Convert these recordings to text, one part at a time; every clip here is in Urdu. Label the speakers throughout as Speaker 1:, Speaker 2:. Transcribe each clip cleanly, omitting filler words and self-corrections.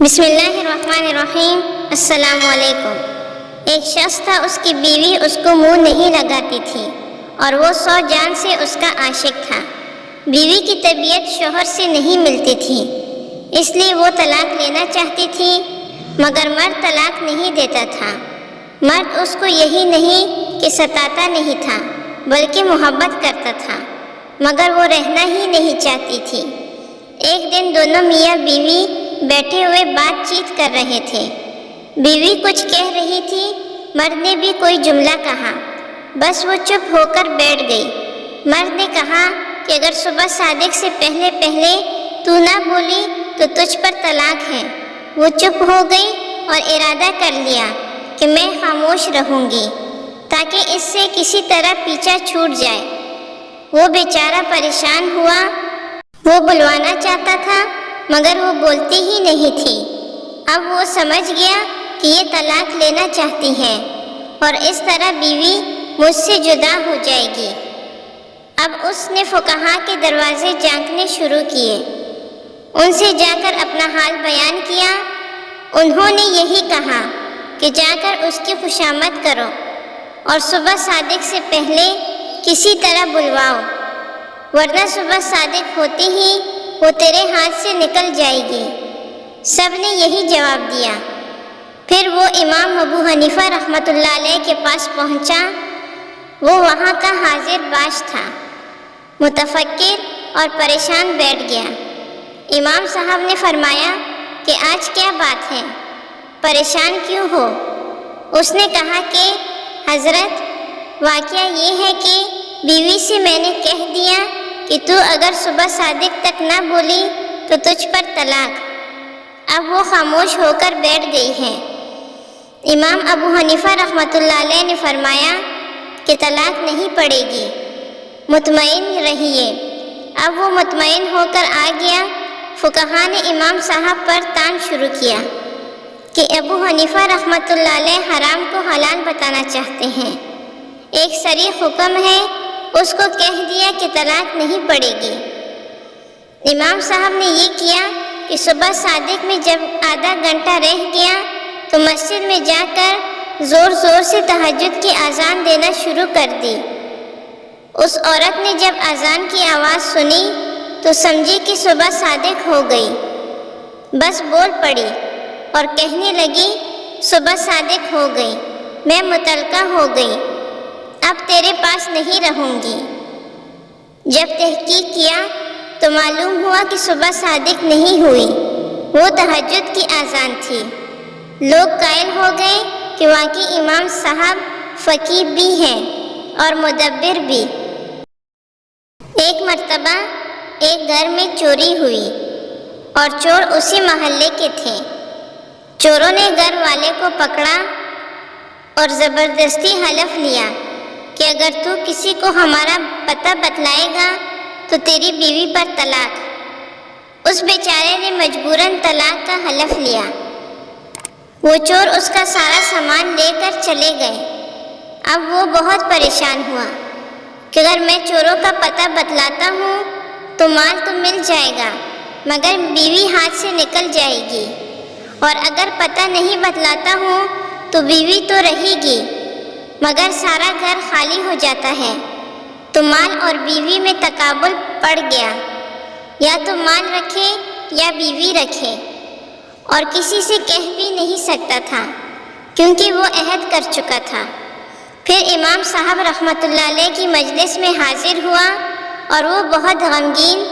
Speaker 1: بسم اللہ الرحمن الرحیم۔ السلام علیکم۔ ایک شخص تھا، اس کی بیوی اس کو منہ نہیں لگاتی تھی اور وہ 100 جان سے اس کا عاشق تھا۔ بیوی کی طبیعت شوہر سے نہیں ملتی تھی، اس لیے وہ طلاق لینا چاہتی تھی، مگر مرد طلاق نہیں دیتا تھا۔ مرد اس کو یہی نہیں کہ ستاتا نہیں تھا بلکہ محبت کرتا تھا، مگر وہ رہنا ہی نہیں چاہتی تھی۔ ایک دن دونوں میاں بیوی بیٹھے ہوئے بات چیت کر رہے تھے۔ بیوی کچھ کہہ رہی تھی، مرد نے بھی کوئی جملہ کہا، بس وہ چپ ہو کر بیٹھ گئی۔ مرد نے کہا کہ اگر صبح صادق سے پہلے تو نہ بولی تو تجھ پر طلاق ہے۔ وہ چپ ہو گئی اور ارادہ کر لیا کہ میں خاموش رہوں گی تاکہ اس سے کسی طرح پیچھا چھوٹ جائے۔ وہ بیچارہ پریشان ہوا، وہ بلوانا چاہتا تھا مگر وہ بولتی ہی نہیں تھی۔ اب وہ سمجھ گیا کہ یہ طلاق لینا چاہتی ہے اور اس طرح بیوی مجھ سے جدا ہو جائے گی۔ اب اس نے فقہا کے دروازے جھانکنے شروع کیے، ان سے جا کر اپنا حال بیان کیا۔ انہوں نے یہی کہا کہ جا کر اس کی خوشامد کرو اور صبح صادق سے پہلے کسی طرح بلواؤ، ورنہ صبح صادق ہوتے ہی وہ تیرے ہاتھ سے نکل جائے گی۔ سب نے یہی جواب دیا۔ پھر وہ امام ابو حنیفہ رحمۃ اللہ علیہ کے پاس پہنچا۔ وہ وہاں کا حاضر باش تھا، متفکر اور پریشان بیٹھ گیا۔ امام صاحب نے فرمایا کہ آج کیا بات ہے، پریشان کیوں ہو؟ اس نے کہا کہ حضرت، واقعہ یہ ہے کہ بیوی سے میں نے کہہ دیا کہ تو اگر صبح صادق تک نہ بولی تو تجھ پر طلاق۔ اب وہ خاموش ہو کر بیٹھ گئی ہے۔ امام ابو حنیفہ رحمۃ اللہ علیہ نے فرمایا کہ طلاق نہیں پڑے گی، مطمئن رہیے۔ اب وہ مطمئن ہو کر آ گیا۔ فقہا نے امام صاحب پر تان شروع کیا کہ ابو حنیفہ رحمۃ اللہ علیہ حرام کو حلال بتانا چاہتے ہیں۔ ایک صریح حکم ہے، اس کو کہہ دیا کہ طلاق نہیں پڑے گی۔ امام صاحب نے یہ کیا کہ صبح صادق میں جب آدھا گھنٹہ رہ گیا تو مسجد میں جا کر زور سے تہجد کی اذان دینا شروع کر دی۔ اس عورت نے جب اذان کی آواز سنی تو سمجھی کہ صبح صادق ہو گئی، بس بول پڑی اور کہنے لگی، صبح صادق ہو گئی، میں مطلقہ ہو گئی، اب تیرے پاس نہیں رہوں گی۔ جب تحقیق کیا تو معلوم ہوا کہ صبح صادق نہیں ہوئی، وہ تہجد کی اذان تھی۔ لوگ قائل ہو گئے کہ واقعی امام صاحب فقیہ بھی ہیں اور مدبر بھی۔ ایک مرتبہ ایک گھر میں چوری ہوئی اور چور اسی محلے کے تھے۔ چوروں نے گھر والے کو پکڑا اور زبردستی حلف لیا کہ اگر تو کسی کو ہمارا پتہ بتلائے گا تو تیری بیوی پر طلاق۔ اس بیچارے نے مجبوراً طلاق کا حلف لیا۔ وہ چور اس کا سارا سامان لے کر چلے گئے۔ اب وہ بہت پریشان ہوا کہ اگر میں چوروں کا پتہ بتلاتا ہوں تو مال تو مل جائے گا مگر بیوی ہاتھ سے نکل جائے گی، اور اگر پتہ نہیں بتلاتا ہوں تو بیوی تو رہے گی مگر سارا گھر خالی ہو جاتا ہے، تو مال اور بیوی میں تقابل پڑ گیا، یا تو مال رکھے یا بیوی رکھے، اور کسی سے کہہ بھی نہیں سکتا تھا کیونکہ وہ عہد کر چکا تھا۔ پھر امام صاحب رحمۃ اللہ علیہ کی مجلس میں حاضر ہوا اور وہ بہت غمگین،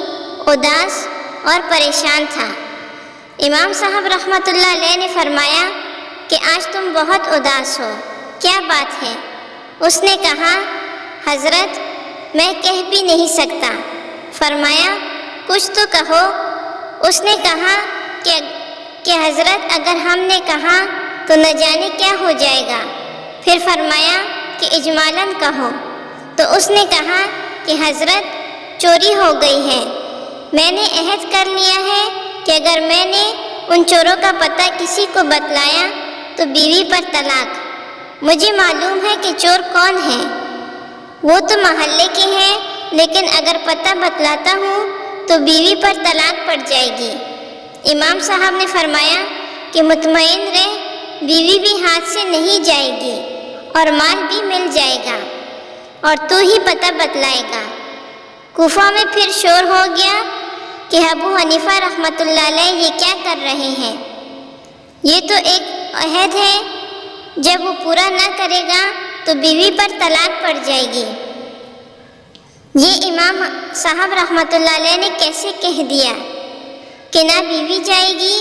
Speaker 1: اداس اور پریشان تھا۔ امام صاحب رحمۃ اللہ علیہ نے فرمایا کہ آج تم بہت اداس ہو، کیا بات ہے؟ اس نے کہا، حضرت میں کہہ بھی نہیں سکتا۔ فرمایا کچھ تو کہو۔ اس نے کہا کہ حضرت اگر ہم نے کہا تو نہ جانے کیا ہو جائے گا۔ پھر فرمایا کہ اجمالاً کہو۔ تو اس نے کہا کہ حضرت چوری ہو گئی ہے، میں نے عہد کر لیا ہے کہ اگر میں نے ان چوروں کا پتہ کسی کو بتلایا تو بیوی پر طلاق۔ مجھے معلوم ہے کہ چور کون ہیں، وہ تو محلے کے ہیں، لیکن اگر پتہ بتلاتا ہوں تو بیوی پر طلاق پڑ جائے گی۔ امام صاحب نے فرمایا کہ مطمئن رہ، بیوی بھی ہاتھ سے نہیں جائے گی اور مال بھی مل جائے گا اور تو ہی پتہ بتلائے گا۔ کوفہ میں پھر شور ہو گیا کہ ابو حنیفہ رحمۃ اللہ علیہ یہ کیا کر رہے ہیں؟ یہ تو ایک عہد ہے، جب وہ پورا نہ کرے گا تو بیوی پر طلاق پڑ جائے گی۔ یہ امام صاحب رحمۃ اللہ علیہ نے کیسے کہہ دیا کہ نہ بیوی جائے گی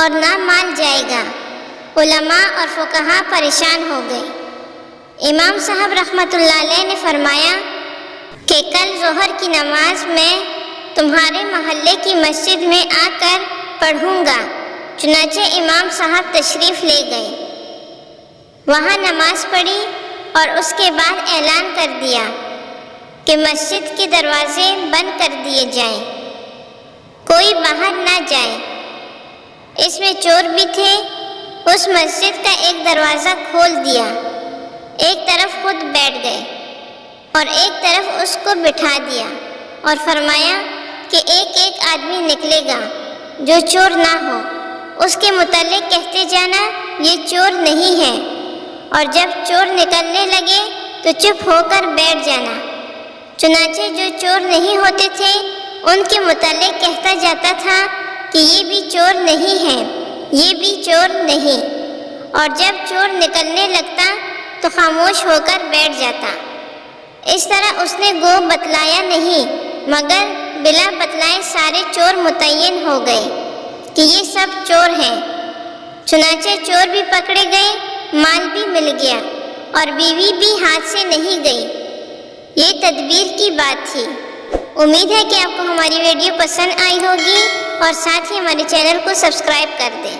Speaker 1: اور نہ مال جائے گا؟ علماء اور فقہاء پریشان ہو گئے۔ امام صاحب رحمۃ اللہ علیہ نے فرمایا کہ کل ظہر کی نماز میں تمہارے محلے کی مسجد میں آ کر پڑھوں گا۔ چنانچہ امام صاحب تشریف لے گئے، وہاں نماز پڑھی اور اس کے بعد اعلان کر دیا کہ مسجد کے دروازے بند کر دیے جائیں، کوئی باہر نہ جائے۔ اس میں چور بھی تھے۔ اس مسجد کا ایک دروازہ کھول دیا، ایک طرف خود بیٹھ گئے اور ایک طرف اس کو بٹھا دیا اور فرمایا کہ ایک ایک آدمی نکلے گا جو چور نہ ہو، اس کے متعلق کہتے جانا یہ چور نہیں ہے، اور جب چور نکلنے لگے تو چپ ہو کر بیٹھ جانا۔ چنانچہ جو چور نہیں ہوتے تھے ان کے متعلق کہتا جاتا تھا کہ یہ بھی چور نہیں ہے، یہ بھی چور نہیں، اور جب چور نکلنے لگتا تو خاموش ہو کر بیٹھ جاتا۔ اس طرح اس نے گو بتلایا نہیں، مگر بلا بتلائے سارے چور متعین ہو گئے کہ یہ سب چور ہیں۔ چنانچہ چور بھی پکڑے گئے، مال بھی مل گیا اور بیوی بھی ہاتھ سے نہیں گئی۔ یہ تدبیر کی بات تھی۔ امید ہے کہ آپ کو ہماری ویڈیو پسند آئی ہوگی اور ساتھ ہی ہمارے چینل کو سبسکرائب کر دیں۔